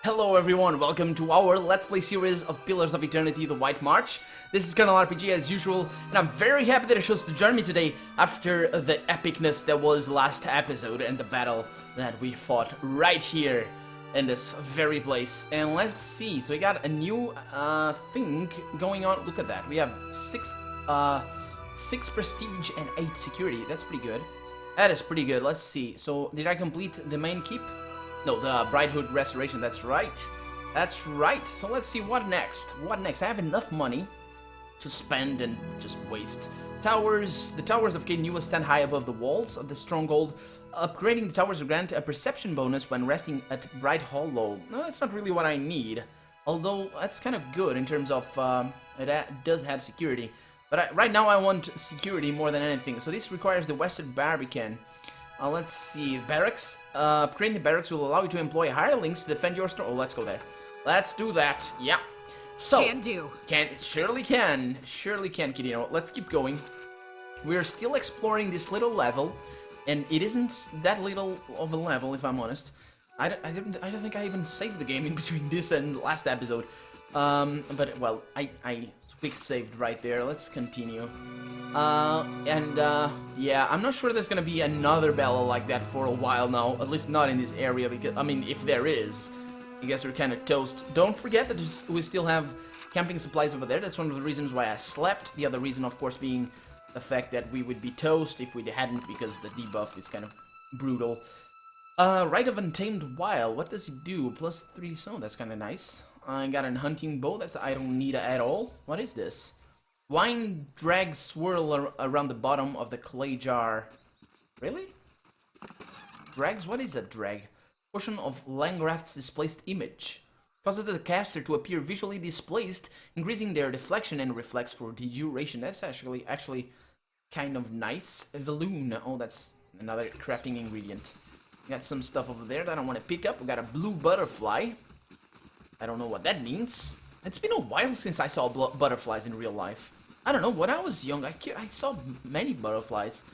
Hello everyone, welcome to our Let's Play series of Pillars of Eternity, The White March. This is Colonel RPG as usual, and I'm very happy that you chose to join me today after the epicness that was last episode and the battle that we fought right here in this very place. And let's see, so we got a new thing going on. Look at that, we have 6 prestige and 8 security. That's pretty good. That is pretty good. Let's see, so did I complete the main keep? No, the Bridehood Restoration, that's right. That's right. So let's see, what next? What next? I have enough money to spend and just waste. Towers. The towers of Caden stand high above the walls of the Stronghold. Upgrading the towers will grant a perception bonus when resting at Bright Hollow. No, that's not really what I need. Although, that's kind of good in terms of, it does have security. But right now I want security more than anything. So this requires the Western Barbican. Let's see, barracks. Upgrading the barracks will allow you to employ hirelings to defend your store. Oh, let's go there. Let's do that. Yeah. So can do. Surely can, Kitty. Let's keep going. We're still exploring this little level, and it isn't that little of a level, if I'm honest. I don't think I even saved the game in between this and last episode. But well, I quick saved right there. Let's continue. Yeah, I'm not sure there's gonna be another battle like that for a while now, at least not in this area, because, I mean, if there is, I guess we're kind of toast. Don't forget that we still have camping supplies over there. That's one of the reasons why I slept. The other reason, of course, being the fact that we would be toast if we hadn't, because the debuff is kind of brutal. Rite of Untamed Wild, what does it do? +3, so that's kind of nice. I got a hunting bow, that's I don't need at all. What is this? Wine dregs swirl around the bottom of the clay jar. Really? Dregs? What is a drag? Portion of Langraft's displaced image. Causes the caster to appear visually displaced, increasing their deflection and reflex for the duration. That's actually kind of nice. Veloon. Oh, that's another crafting ingredient. Got some stuff over there that I want to pick up. We got a blue butterfly. I don't know what that means. It's been a while since I saw butterflies in real life. I don't know, when I was young, I saw many butterflies.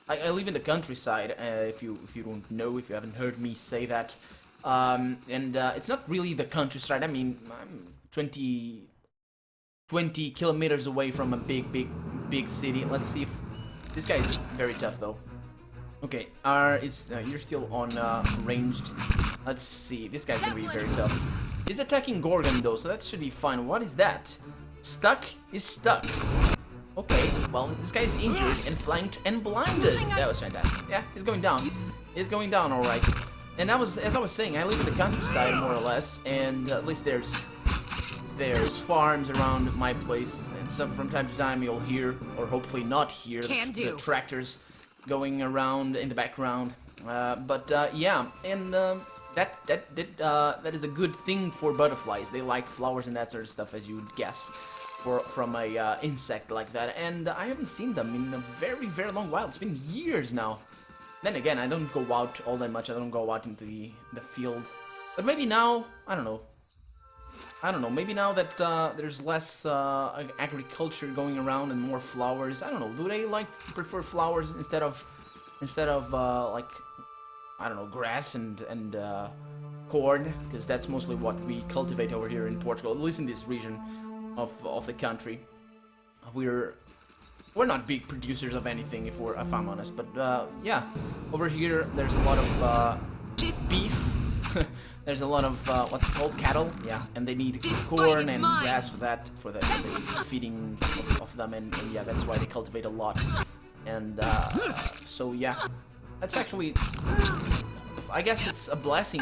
I live in the countryside, if you don't know, if you haven't heard me say that. It's not really the countryside. I mean, I'm 20 kilometers away from a big city. Let's see if... This guy is very tough, though. Okay, you're still on ranged. Let's see, this guy's gonna be very tough. He's attacking Gorgon, though, so that should be fine. What is that? Stuck is stuck. Okay, well, this guy is injured and flanked and blinded. That was fantastic. Yeah, he's going down. He's going down, all right. And as I was saying, I live in the countryside, more or less, and at least there's farms around my place, and from time to time you'll hear, or hopefully not hear, the tractors going around in the background. Yeah, and that is a good thing for butterflies. They like flowers and that sort of stuff, as you would guess, from a insect like that. And I haven't seen them in a very, very long while. It's been years now. Then again, I don't go out all that much. I don't go out into the field. But maybe now, I don't know. Maybe now that there's less agriculture going around and more flowers. I don't know. Do they prefer flowers instead of like, I don't know, grass and corn, because that's mostly what we cultivate over here in Portugal, at least in this region of the country. We're not big producers of anything, if I'm honest, but yeah, over here there's a lot of beef. There's a lot of what's it called, cattle, yeah, and they need corn and grass for that, for the feeding of them, and yeah, that's why they cultivate a lot. And so yeah. That's actually, I guess it's a blessing.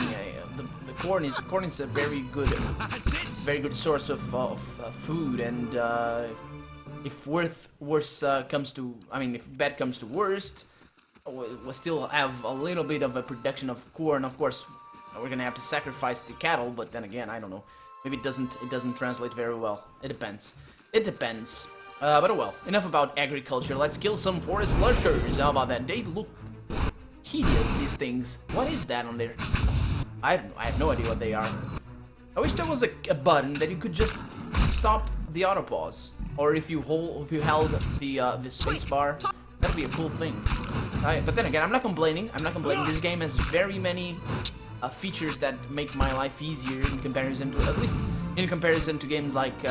The corn is a very good source of food, and if worse comes to, I mean, if bad comes to worst, we'll still have a little bit of a production of corn. Of course, we're gonna have to sacrifice the cattle, but then again, I don't know. Maybe it doesn't translate very well. It depends. It depends. But oh well. Enough about agriculture. Let's kill some forest lurkers. How about that? They look hideous, these things. What is that on there? I have no idea what they are. I wish there was a button that you could just stop the auto pause, or if you held the space bar, that'd be a cool thing. Right, but then again, I'm not complaining. This game has very many features that make my life easier in comparison to, at least in comparison to games like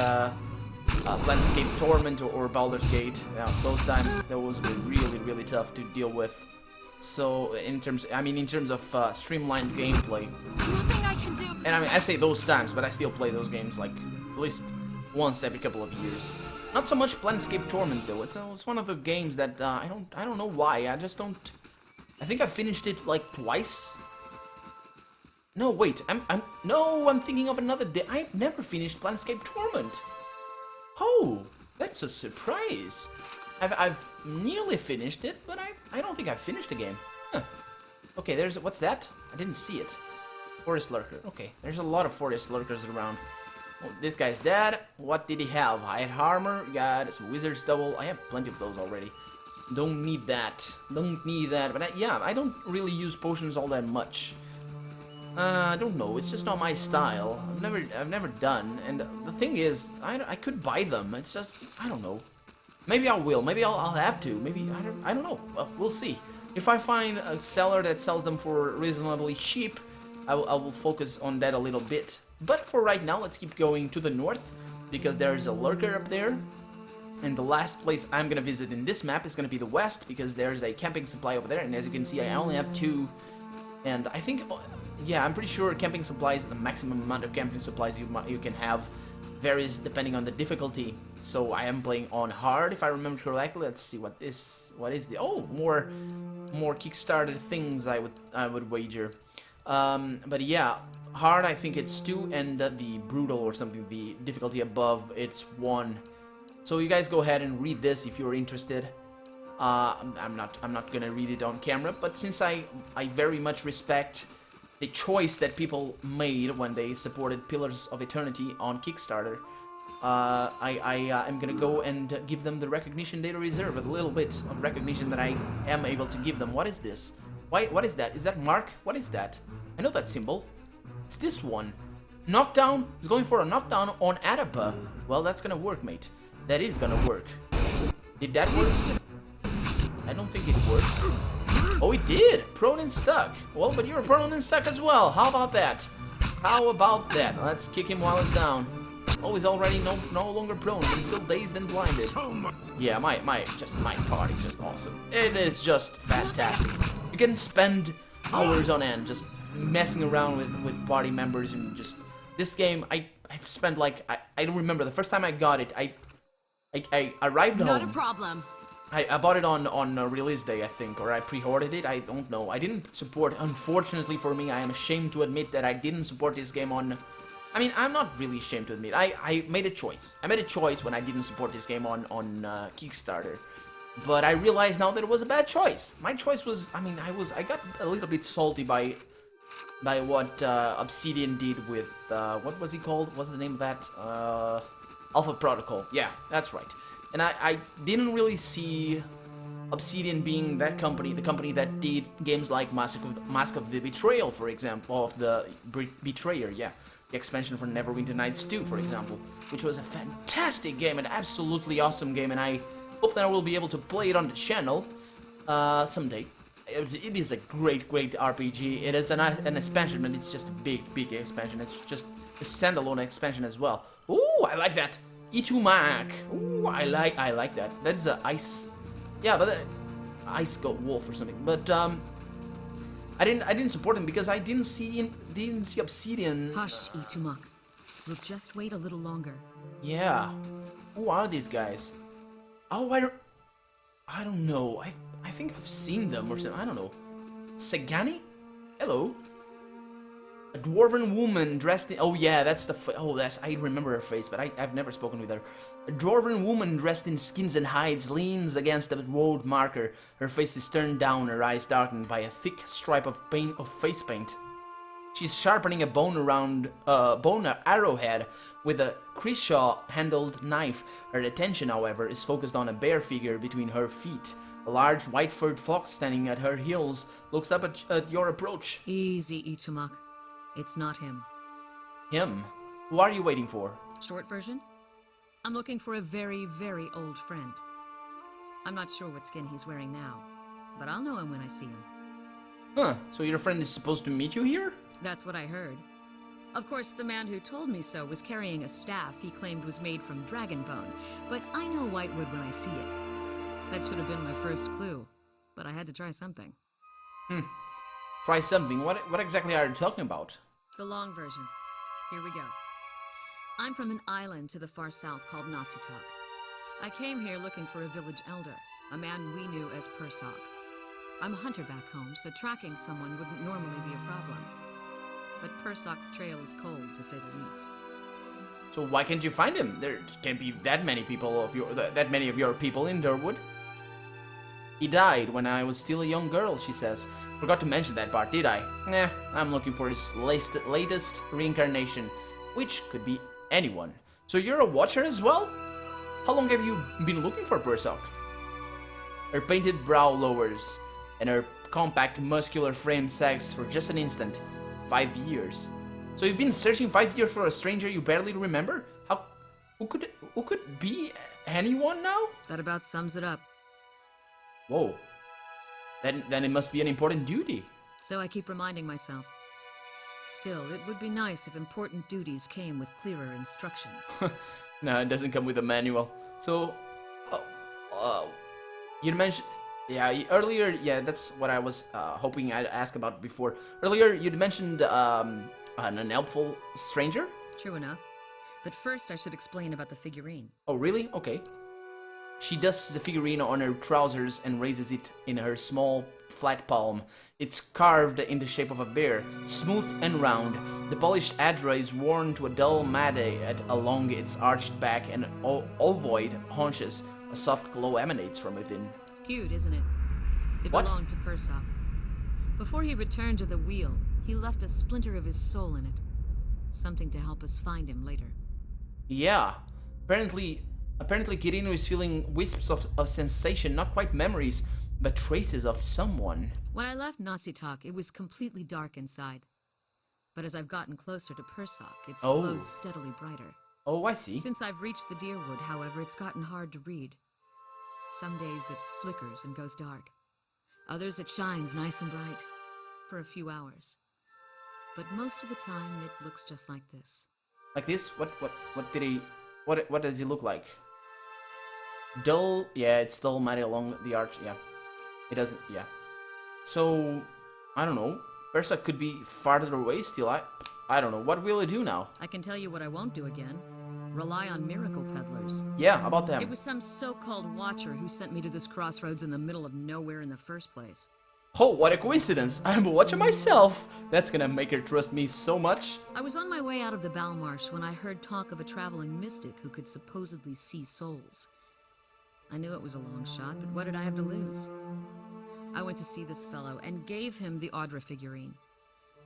Landscape Torment or Baldur's Gate. Yeah, those times those were really tough to deal with. So in terms of streamlined gameplay. Nothing I can do. And I mean, I say those times, but I still play those games like at least once every couple of years. Not so much Landscape Torment though. It's one of the games that I don't know why. I just don't. I think I finished it like twice. No, wait. I'm thinking of another day. I've never finished Landscape Torment. Oh, that's a surprise. I've nearly finished it, but I don't think I've finished the game. Huh. Okay, what's that? I didn't see it. Forest lurker. Okay, there's a lot of forest lurkers around. Oh, this guy's dead. What did he have? I had armor. Got some wizard's double. I have plenty of those already. Don't need that. Don't need that. But yeah, I don't really use potions all that much. I don't know. It's just not my style. I've never done. And the thing is, I could buy them. It's just I don't know. Maybe I will. Maybe I'll have to. Maybe I don't know. Well, we'll see. If I find a seller that sells them for reasonably cheap, I will focus on that a little bit. But for right now, let's keep going to the north because there's a lurker up there. And the last place I'm gonna visit in this map is gonna be the west because there's a camping supply over there. And as you can see, I only have 2. And I think, yeah, I'm pretty sure camping supplies, the maximum amount of camping supplies you can have, varies depending on the difficulty. So I am playing on hard, if I remember correctly. Let's see what is the more Kickstarter things I would wager. But yeah, hard I think it's 2, and the brutal or something, the difficulty above, it's 1. So you guys go ahead and read this if you're interested. I'm not gonna read it on camera, but since I very much respect the choice that people made when they supported Pillars of Eternity on Kickstarter, I'm gonna go and give them the recognition they deserve, a little bit of recognition that I am able to give them. What is this? What is that? Is that Mark? What is that? I know that symbol. It's this one. Knockdown. He's going for a knockdown on Adapa. Well, that's gonna work, mate. That is gonna work. Did that work? I don't think it worked. Oh, it did! Prone and stuck. Well, but you're prone and stuck as well. How about that? How about that? Let's kick him while he's down. Oh, he's already no longer prone. He's still dazed and blinded. Yeah, my party is just awesome. It is just fantastic. You can spend hours on end just messing around with party members and just this game. I've spent like I don't remember the first time I got it. I arrived home. Not a problem. I bought it on release day, I think, or I pre-ordered it, I don't know. I didn't support, unfortunately for me, I am ashamed to admit that I didn't support this game on... I mean, I'm not really ashamed to admit, I made a choice. I made a choice when I didn't support this game on Kickstarter. But I realize now that it was a bad choice. My choice was, I mean, I got a little bit salty by what Obsidian did with, what was he called? What's the name of that? Alpha Protocol. Yeah, that's right. And I didn't really see Obsidian being that company, the company that did games like Mask of the Betrayal, for example, of the Betrayer, yeah. The expansion for Neverwinter Nights 2, for example, which was a fantastic game, an absolutely awesome game, and I hope that I will be able to play it on the channel someday. It is a great RPG. It is an expansion, but it's just a big expansion. It's just a standalone expansion as well. Ooh, I like that. Itumak. Ooh, I like that. That is a ice. Yeah, but ice goat wolf or something. But I didn't support him because I didn't see Obsidian. Hush, Itumak. We'll just wait a little longer. Yeah. Who are these guys? Oh, I don't know. I think I've seen them or something. I don't know. Sagani? Hello. A dwarven woman dressed in... Oh, yeah, that's the... I remember her face, but I've never spoken with her. A dwarven woman dressed in skins and hides leans against a road marker. Her face is turned down, her eyes darkened by a thick stripe of face paint. She's sharpening a bone arrowhead with a Crishaw-handled knife. Her attention, however, is focused on a bare figure between her feet. A large white-furred fox standing at her heels looks up at your approach. Easy, Itumak. It's not him. Him? Who are you waiting for? Short version? I'm looking for a very, very old friend. I'm not sure what skin he's wearing now, but I'll know him when I see him. Huh, so your friend is supposed to meet you here? That's what I heard. Of course, the man who told me so was carrying a staff he claimed was made from dragon bone, but I know whitewood when I see it. That should have been my first clue, but I had to try something. Try something? What exactly are you talking about? The long version. Here we go. I'm from an island to the far south called Nasitok. I came here looking for a village elder, a man we knew as Persok. I'm a hunter back home, so tracking someone wouldn't normally be a problem. But Persok's trail is cold, to say the least. So why can't you find him? There can't be that many of your people in Durwood. He died when I was still a young girl, she says. Forgot to mention that part, did I? I'm looking for his latest reincarnation, which could be anyone. So you're a watcher as well? How long have you been looking for Persok? Her painted brow lowers, and her compact, muscular frame sags for just an instant. 5 years. So you've been searching 5 years for a stranger you barely remember? Who could be anyone now? That about sums it up. Whoa. Then it must be an important duty. So I keep reminding myself. Still, it would be nice if important duties came with clearer instructions. No, it doesn't come with a manual. So, you mentioned, earlier, that's what I was hoping I'd ask about before. Earlier, you'd mentioned an unhelpful stranger? True enough. But first I should explain about the figurine. Oh, really? Okay. She dusts the figurine on her trousers and raises it in her small, flat palm. It's carved in the shape of a bear, smooth and round. The polished adra is worn to a dull matte along its arched back, and ovoid haunches. A soft glow emanates from within. Cute, isn't it? It What? belonged to Persok. Before he returned to the wheel, he left a splinter of his soul in it. Something to help us find him later. Yeah. Apparently Kirino is feeling wisps of sensation, not quite memories, but traces of someone. When I left Nasitok, it was completely dark inside. But as I've gotten closer to Persok, it's glowed steadily brighter. Oh, I see. Since I've reached the Deerwood, however, it's gotten hard to read. Some days it flickers and goes dark. Others it shines nice and bright. For a few hours. But most of the time it looks just like this. Like this? What does he look like? Dull, yeah, it's dull matte along the arch, yeah. It doesn't, yeah. So, I don't know. Persok could be farther away still, I don't know. What will I do now? I can tell you what I won't do again. Rely on miracle peddlers. Yeah, about them. It was some so-called watcher who sent me to this crossroads in the middle of nowhere in the first place. Oh, what a coincidence! I'm a watcher myself! That's gonna make her trust me so much. I was on my way out of the Balmarsh when I heard talk of a traveling mystic who could supposedly see souls. I knew it was a long shot, but what did I have to lose? I went to see this fellow and gave him the Audra figurine.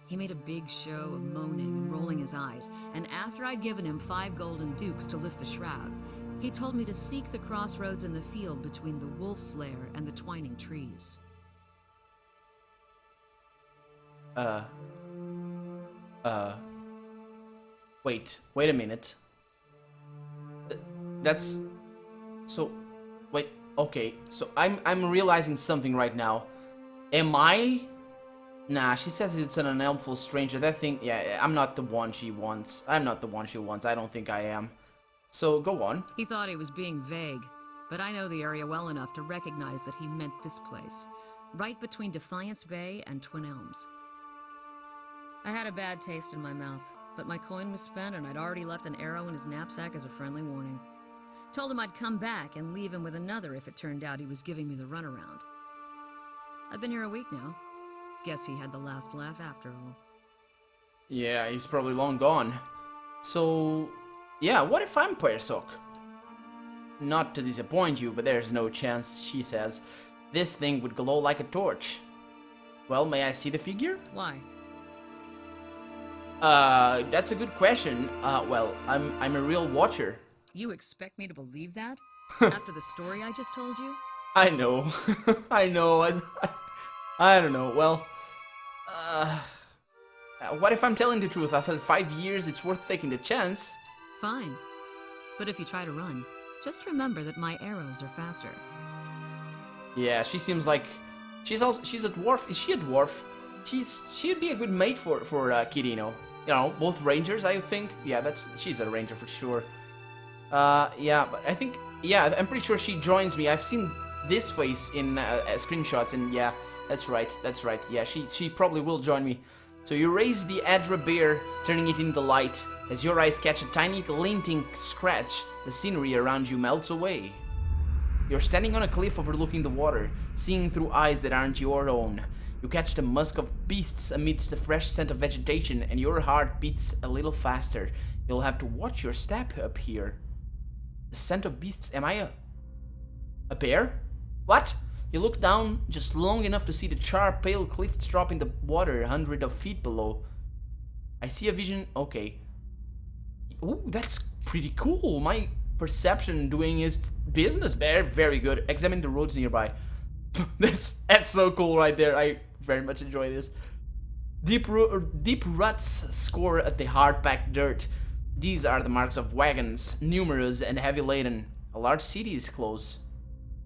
He made a big show of moaning and rolling his eyes, and after I'd given him 5 golden dukes to lift the shroud, he told me to seek the crossroads in the field between the wolf's lair and the twining trees. Wait a minute. That's... So, wait, okay, so I'm realizing something right now. Am I... Nah, she says it's an unhelpful stranger. That thing, yeah, I'm not the one she wants. I don't think I am. So, go on. He thought he was being vague, but I know the area well enough to recognize that he meant this place. Right between Defiance Bay and Twin Elms. I had a bad taste in my mouth, but my coin was spent and I'd already left an arrow in his knapsack as a friendly warning. Told him I'd come back and leave him with another if it turned out he was giving me the runaround. I've been here a week now. Guess he had the last laugh after all. Yeah, he's probably long gone. So, yeah, what if I'm Persok? Not to disappoint you, but there's no chance, she says. This thing would glow like a torch. Well, may I see the figure? Why? That's a good question. Well, I'm a real watcher. You expect me to believe that? After the story I just told you? I know. I know. I don't know. Well, what if I'm telling the truth? After 5 years, it's worth taking the chance. Fine. But if you try to run, just remember that my arrows are faster. Yeah, she seems like... She's a dwarf. Is she a dwarf? she'd be a good mate for Kirino. You know, both rangers, I think. Yeah, she's a ranger for sure. Yeah, but I think, yeah, I'm pretty sure she joins me. I've seen this face in screenshots, and yeah, that's right. Yeah, she probably will join me. So you raise the Adra bear, turning it into light. As your eyes catch a tiny glinting scratch, the scenery around you melts away. You're standing on a cliff overlooking the water, seeing through eyes that aren't your own. You catch the musk of beasts amidst the fresh scent of vegetation, and your heart beats a little faster. You'll have to watch your step up here. The scent of beasts. Am I a bear? What? You look down just long enough to see the sharp, pale cliffs drop in the water hundreds of feet below. I see a vision. Okay. Ooh, that's pretty cool. My perception doing its business. Very good. Examine the roads nearby. That's so cool right there. I very much enjoy this. Deep ruts score at the hard-packed dirt. These are the marks of wagons, numerous and heavy laden. A large city is close.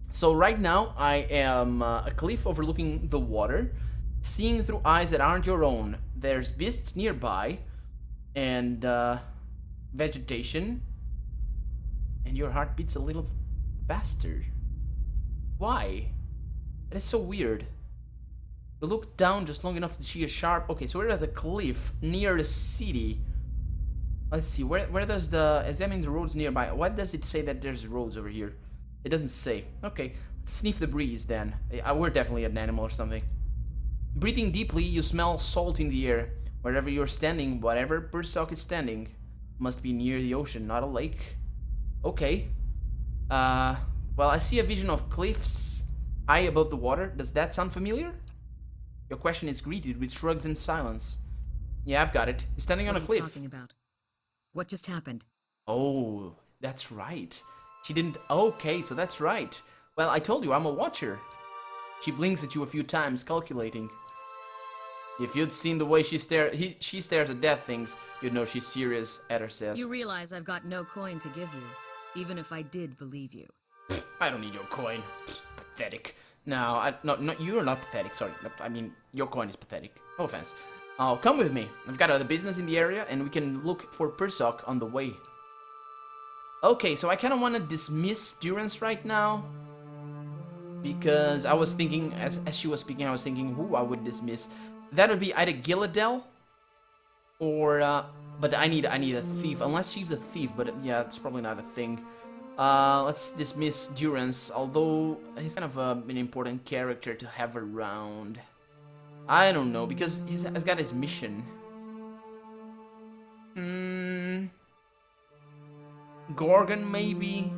So right now I am a cliff overlooking the water, seeing through eyes that aren't your own. There's beasts nearby, and vegetation, and your heart beats a little faster. Why? That is so weird. You look down just long enough to see a sharp... Okay, so we're at the cliff near the city. Let's see, where does the... Examine the roads nearby. What does it say that there's roads over here? It doesn't say. Okay, let's sniff the breeze then. We're definitely an animal or something. Breathing deeply, you smell salt in the air. Wherever you're standing, whatever Persock is standing, must be near the ocean, not a lake. Okay. Well, I see a vision of cliffs high above the water. Does that sound familiar? Your question is greeted with shrugs and silence. Yeah, I've got it. He's standing on a cliff. What are you talking about? What just happened? Oh, that's right. She didn't... Okay, so that's right. Well, I told you, I'm a watcher. She blinks at you a few times, calculating. If you'd seen the way she stares at death things, you'd know she's serious, Eder says. You realize I've got no coin to give you, even if I did believe you. I don't need your coin. Pathetic. No, you're not pathetic, sorry. I mean, your coin is pathetic. No offense. Oh, come with me. I've got other business in the area, and we can look for Persock on the way. Okay, so I kind of want to dismiss Durance right now. Because I was thinking, as she was speaking, I was thinking who I would dismiss. That would be either Gilladel or, but I need a thief, unless she's a thief, but yeah, it's probably not a thing. Let's dismiss Durance, although he's kind of an important character to have around. I don't know, because he's got his mission. Gorgon, maybe?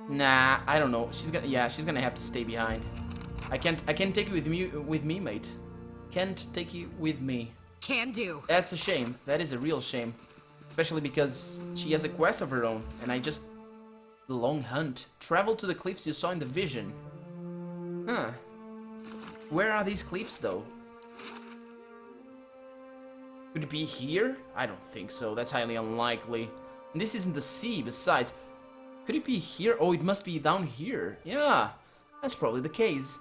Nah, I don't know. She's gonna have to stay behind. I can't take you with me, mate. Can't take you with me. Can do. That's a shame. That is a real shame. Especially because she has a quest of her own, and the long hunt. Travel to the cliffs you saw in the vision. Huh. Where are these cliffs, though? Could it be here? I don't think so. That's highly unlikely. And this isn't the sea, besides. Could it be here? Oh, it must be down here. Yeah, that's probably the case.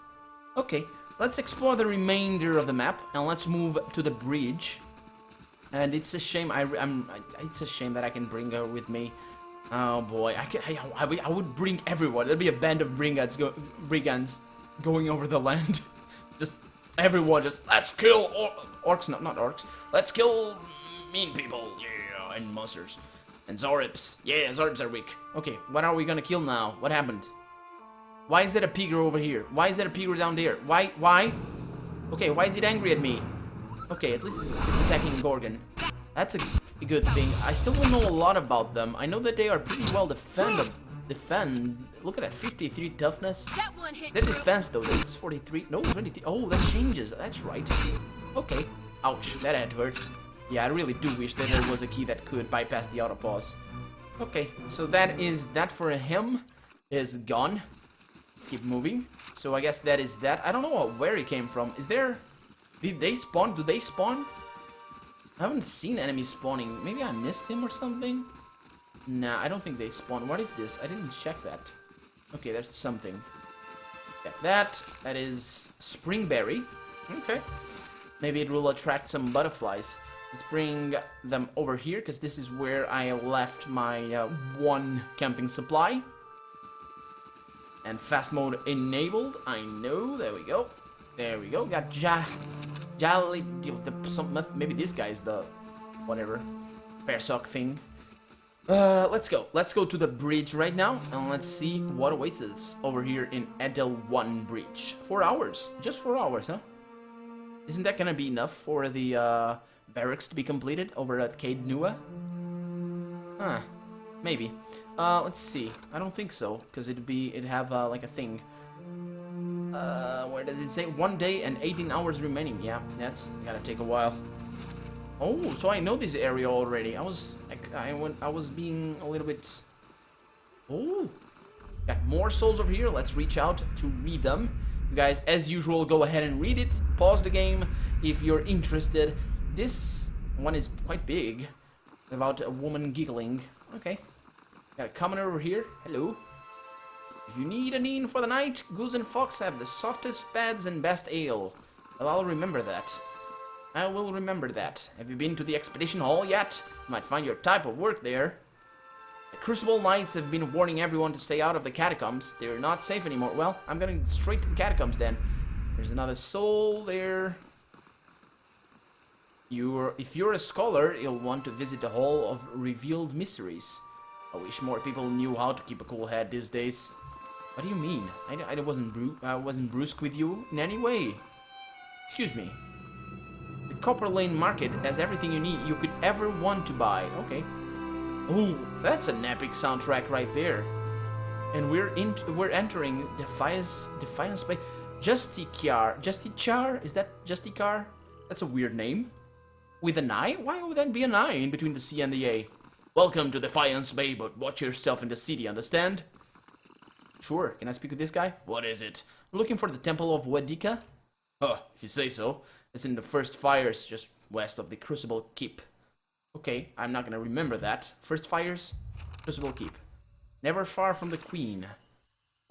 Okay, let's explore the remainder of the map, and let's move to the bridge. And it's a shame it's a shame that I can bring her with me. Oh boy, I would bring everyone. There'd be a band of brigands going over the land. Just everyone, let's kill orcs. No, not orcs. Let's kill mean people, yeah, and monsters. And Zorips. Yeah, Zorips are weak. Okay, what are we gonna kill now? What happened? Why is there a pigger over here? Why is there a pigger down there? Why? Okay, why is it angry at me? Okay, at least it's attacking Gorgon. That's a good thing. I still don't know a lot about them. I know that they are pretty well defend. Look at that, 53 toughness. Their defense though, that's 43. No, 23. Oh, that changes. That's right. Okay. Ouch, that had to hurt. Yeah, I really do wish that there was a key that could bypass the auto pause. Okay, so that for him is gone. Let's keep moving. So I guess that is that. I don't know where he came from. Did they spawn? Do they spawn? I haven't seen enemies spawning. Maybe I missed them or something? Nah, I don't think they spawn. What is this? I didn't check that. Okay, there's something. Get that. That is Springberry. Okay. Maybe it will attract some butterflies. Let's bring them over here, because this is where I left my one camping supply. And fast mode enabled. I know. There we go. There we go. Got Jolly. Maybe this guy's the whatever bear sock thing. Let's go. Let's go to the bridge right now, and let's see what awaits us over here in Edel 1 Bridge. 4 hours. Just 4 hours, huh? Isn't that gonna be enough for the barracks to be completed over at Caed Nua? Huh. Maybe. Let's see. I don't think so, because it'd have like a thing. Where does it say? 1 day and 18 hours remaining. Yeah, that's gotta take a while. Oh, so I know this area already. I was being a little bit. Oh, got more souls over here. Let's reach out to read them. You guys, as usual, go ahead and read it. Pause the game if you're interested. This one is quite big. About a woman giggling. Okay. Got a commoner over here. Hello. If you need an inn for the night, Goose and Fox have the softest beds and best ale. Well, I'll remember that. I will remember that. Have you been to the expedition hall yet? You might find your type of work there. The Crucible Knights have been warning everyone to stay out of the catacombs. They're not safe anymore. Well, I'm going straight to the catacombs then. There's another soul there. If you're a scholar, you'll want to visit the Hall of Revealed Mysteries. I wish more people knew how to keep a cool head these days. What do you mean? I wasn't brusque with you in any way. Excuse me. The Copper Lane Market has everything you could ever want to buy. Okay. Oh, that's an epic soundtrack right there. And we're entering Defiance Bay. Justicar? Is that Justicar? That's a weird name. With an I? Why would that be an I in between the C and the A? Welcome to Defiance Bay, but watch yourself in the city, understand? Sure, can I speak with this guy? What is it? I'm looking for the Temple of Wedika. Huh, if you say so. It's in the First Fires, just west of the Crucible Keep. Okay, I'm not gonna remember that. First Fires, Crucible Keep. Never far from the Queen.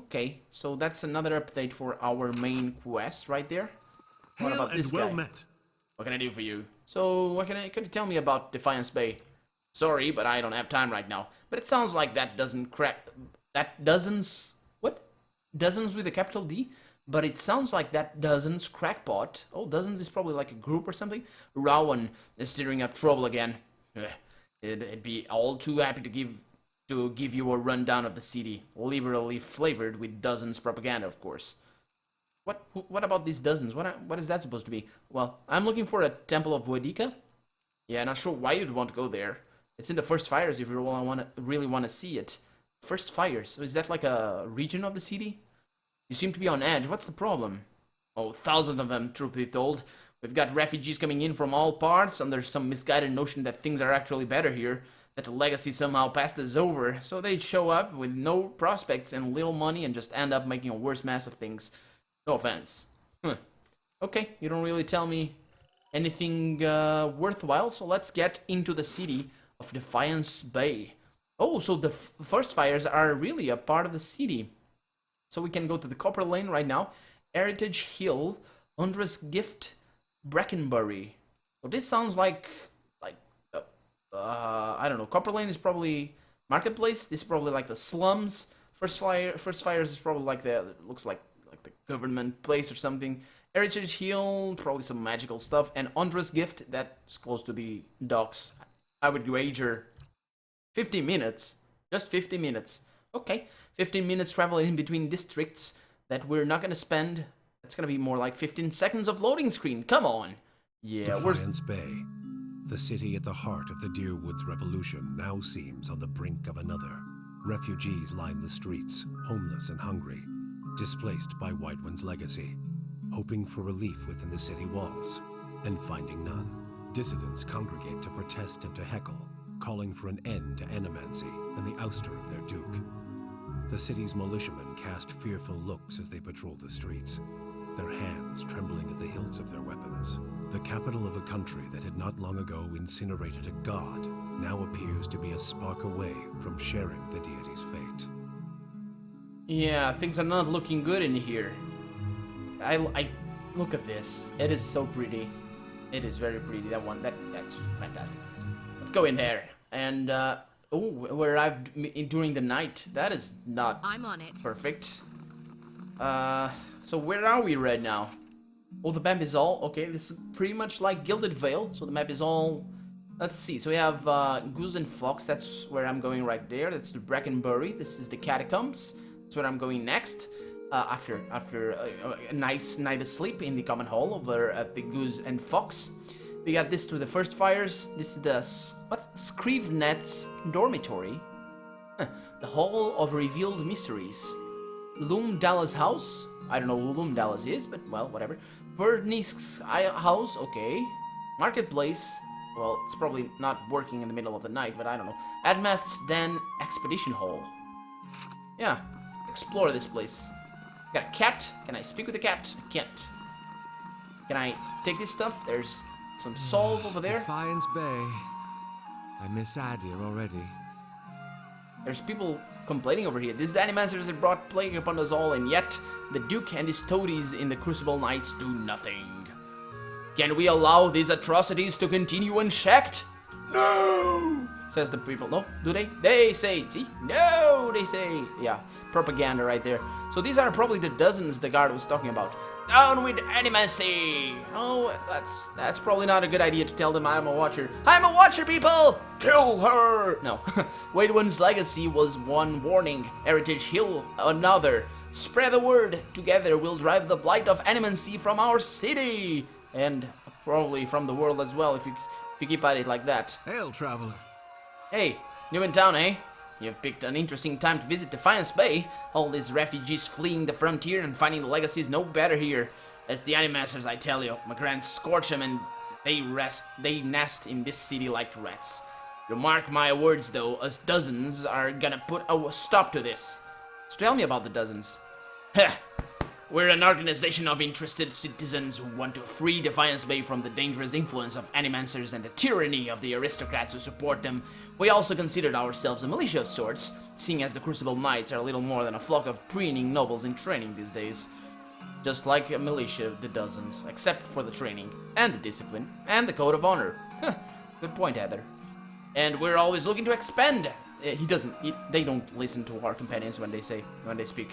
Okay, so that's another update for our main quest right there. What about this guy? Well met. What can I do for you? So, could you tell me about Defiance Bay? Sorry, but I don't have time right now. But it sounds like that dozens with a capital D? But it sounds like that Dozens crackpot. Oh, Dozens is probably like a group or something. Rowan is stirring up trouble again. It'd be all too happy to give you a rundown of the city, liberally flavored with Dozens propaganda, of course. What about these Dozens? What is that supposed to be? Well, I'm looking for a Temple of Wedika. Yeah, not sure why you'd want to go there. It's in the First Fires if you really want to see it. First Fires. So is that like a region of the city? You seem to be on edge. What's the problem? Oh, thousands of them, truth be told. We've got refugees coming in from all parts, and there's some misguided notion that things are actually better here, that the legacy somehow passed us over, so they show up with no prospects and little money and just end up making a worse mess of things. No offense. Okay, you don't really tell me anything worthwhile, so let's get into the city of Defiance Bay. Oh, so the First Fires are really a part of the city. So we can go to the Copper Lane right now. Heritage Hill, Undra's Gift, Brackenbury. Well, this sounds like I don't know. Copper Lane is probably marketplace. This is probably like the slums. First Fires is probably like looks like the government place or something. Heritage Hill, probably some magical stuff. And Undra's Gift, that's close to the docks. I would wager 50 minutes. Just 50 minutes. Okay, 15 minutes traveling in between districts that we're not gonna spend. That's gonna be more like 15 seconds of loading screen. Come on. Yeah, Defiance Bay. The city at the heart of the Deerwoods Revolution now seems on the brink of another. Refugees line the streets, homeless and hungry, displaced by Whiterun's legacy, hoping for relief within the city walls, and finding none. Dissidents congregate to protest and to heckle, calling for an end to animancy and the ouster of their duke. The city's militiamen cast fearful looks as they patrol the streets, their hands trembling at the hilts of their weapons. The capital of a country that had not long ago incinerated a god now appears to be a spark away from sharing the deity's fate. Yeah, things are not looking good in here. Look at this. It is so pretty. It is very pretty. That one. That's fantastic. Let's go in there. And oh, we arrived during the night. That is not I'm on it. perfect. So where are we right now? Oh, the map is all okay. This is pretty much like Gilded Vale. So the map is all. Let's see. So we have Goose and Fox. That's where I'm going right there. That's the Brackenbury. This is the Catacombs. That's where I'm going next. After a nice night of sleep in the common hall over at the Goose and Fox. We got this through the first fires. This is the Scrivenet's dormitory. The Hall of Revealed Mysteries. Loom Dallas House. I don't know who Loom Dallas is, but well, whatever. Bernice's House. Okay. Marketplace. Well, it's probably not working in the middle of the night, but I don't know. Admath's Den Expedition Hall. Yeah. Explore this place. Got a cat. Can I speak with the cat? I can't. Can I take this stuff? There's some solve over there. Defiance Bay. I miss Adir already. There's people complaining over here. These animancers have brought plague upon us all, and yet the Duke and his toadies in the Crucible Knights do nothing. Can we allow these atrocities to continue unchecked? No! Says the people. No? Do they? They say. See? No, they say. Yeah, propaganda right there. So these are probably the dozens the guard was talking about. Down with animacy! Oh, that's probably not a good idea to tell them I'm a watcher. I'm a watcher, people! Kill her! No. White One's legacy was one warning. Heritage Hill, another. Spread the word. Together we'll drive the blight of animacy from our city. And probably from the world as well if you keep at it like that. Hail, traveler. Hey, new in town, eh? You've picked an interesting time to visit Defiance Bay. All these refugees fleeing the frontier and finding the legacy is no better here. It's the Animasters, I tell you. McGran scorch them and they nest in this city like rats. You mark my words though, us dozens are gonna put a stop to this. So tell me about the dozens. Heh. We're an organization of interested citizens who want to free Defiance Bay from the dangerous influence of animancers and the tyranny of the aristocrats who support them. We also considered ourselves a militia of sorts, seeing as the Crucible Knights are little more than a flock of preening nobles in training these days. Just like a militia, the dozens, except for the training, and the discipline, and the code of honor. Good point, Heather. And we're always looking to expand. They don't listen to our companions when they speak.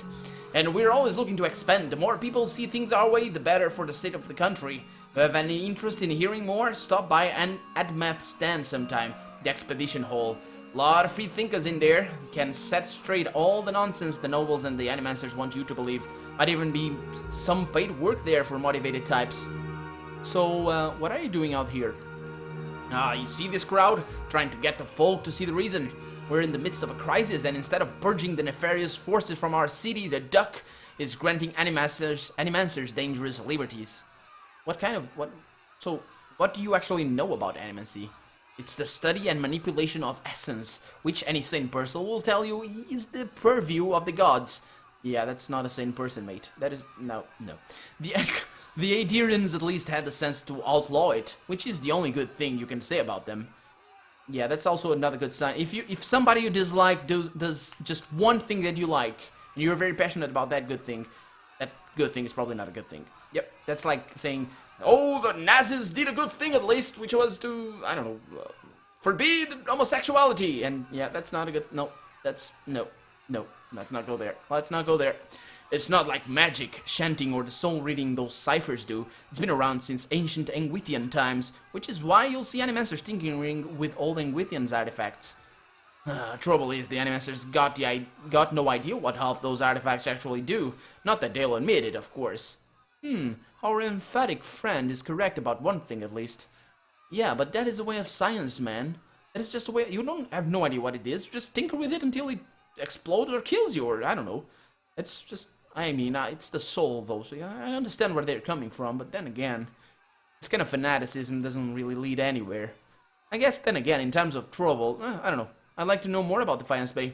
And we're always looking to expand. The more people see things our way, the better for the state of the country. If you have any interest in hearing more, stop by and Admath stand sometime. The Expedition Hall. Lot of free thinkers in there. Can set straight all the nonsense the nobles and the animancers want you to believe. Might even be some paid work there for motivated types. So, what are you doing out here? You see this crowd? Trying to get the folk to see the reason. We're in the midst of a crisis, and instead of purging the nefarious forces from our city, the Duck is granting animancers dangerous liberties. So, what do you actually know about animacy? It's the study and manipulation of essence, which any sane person will tell you is the purview of the gods. Yeah, that's not a sane person, mate. That is... no. The Adirians at least had the sense to outlaw it, which is the only good thing you can say about them. Yeah, that's also another good sign. If somebody you dislike does just one thing that you like, and you're very passionate about that good thing is probably not a good thing. Yep, that's like saying, oh, the Nazis did a good thing at least, which was to, I don't know, forbid homosexuality. And yeah, that's not a good, no, let's not go there. Let's not go there. It's not like magic, chanting, or the soul reading those ciphers do. It's been around since ancient Engwithian times, which is why you'll see animancers tinkering with old Engwithian's artifacts. Trouble is, the animancers got no idea what half those artifacts actually do. Not that they'll admit it, of course. Our emphatic friend is correct about one thing at least. Yeah, but that is a way of science, man. That is just a way. You don't have no idea what it is. Just tinker with it until it explodes or kills you, or I don't know. It's just. I mean, it's the soul, though, so yeah, I understand where they're coming from, but then again, this kind of fanaticism doesn't really lead anywhere. I guess, then again, in terms of trouble, I don't know. I'd like to know more about Defiance Bay.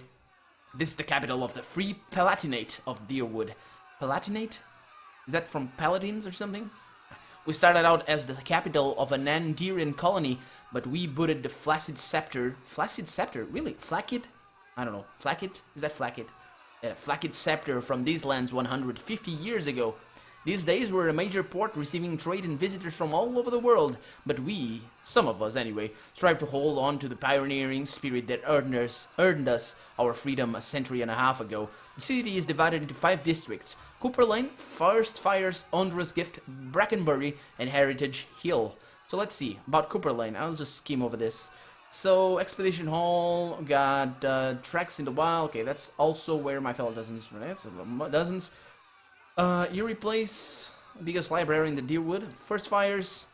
This is the capital of the Free Palatinate of Deerwood. Palatinate? Is that from Paladins or something? We started out as the capital of an Andirian colony, but we booted the Flaccid Scepter. Flaccid Scepter? Really? Flaccid? I don't know. Flaccid? Is that Flaccid? A Flaccid Scepter from these lands 150 years ago. These days we're a major port receiving trade and visitors from all over the world, but we, some of us anyway, strive to hold on to the pioneering spirit that earned us our freedom a century and a half ago. The city is divided into 5 districts: Cooper Lane, First Fire's Ondra's Gift, Brackenbury, and Heritage Hill. So let's see, about Cooper Lane, I'll just skim over this. So, Expedition Hall, got Tracks in the Wild, okay, that's also where my fellow dozens, right? So, dozens. Eerie Place, biggest library in the Deerwood. First Fire's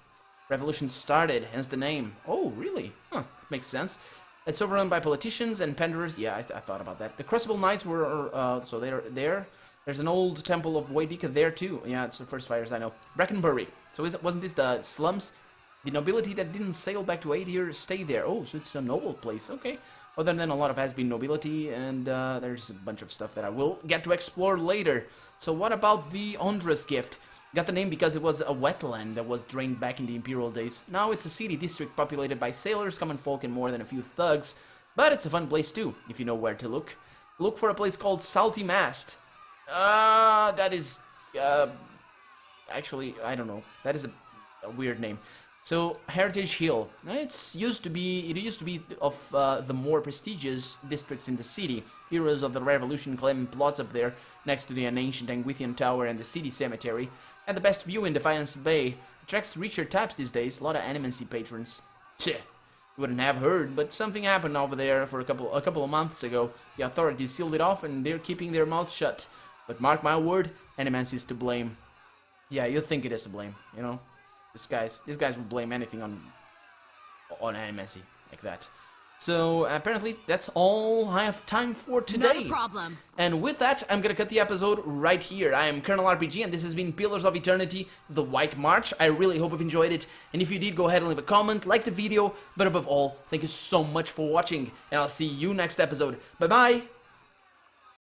Revolution started, hence the name. Oh, really? Huh, makes sense. It's overrun by politicians and pendlers. Yeah, I thought about that. The Crucible Knights were, so they're there. There's an old temple of Waidika there too. Yeah, it's the First Fires, I know. Brackenbury. So wasn't this the slums? The nobility that didn't sail back to aid here stay there. Oh, so it's a noble place. Okay. Other than a lot of has-been nobility, and there's a bunch of stuff that I will get to explore later. So what about the Ondra's Gift? Got the name because it was a wetland that was drained back in the Imperial days. Now it's a city district populated by sailors, common folk, and more than a few thugs. But it's a fun place too, if you know where to look. Look for a place called Salty Mast. That is... actually, I don't know. That is a weird name. So, Heritage Hill. It used to be of the more prestigious districts in the city. Heroes of the Revolution claim plots up there, next to the ancient Anguithian Tower and the city cemetery. Had the best view in Defiance Bay. Attracts richer types these days, a lot of animacy patrons. Tch, you wouldn't have heard, but something happened over there for a couple of months ago. The authorities sealed it off and they're keeping their mouths shut. But mark my word, animacy is to blame. Yeah, you think it is to blame, you know? These guys will blame anything on animacy like that. So apparently that's all I have time for today. Not a problem. And with that, I'm gonna cut the episode right here. I am Colonel RPG, and this has been Pillars of Eternity: The White March. I really hope you've enjoyed it, and if you did, go ahead and leave a comment, like the video, but above all, thank you so much for watching, and I'll see you next episode. Bye bye.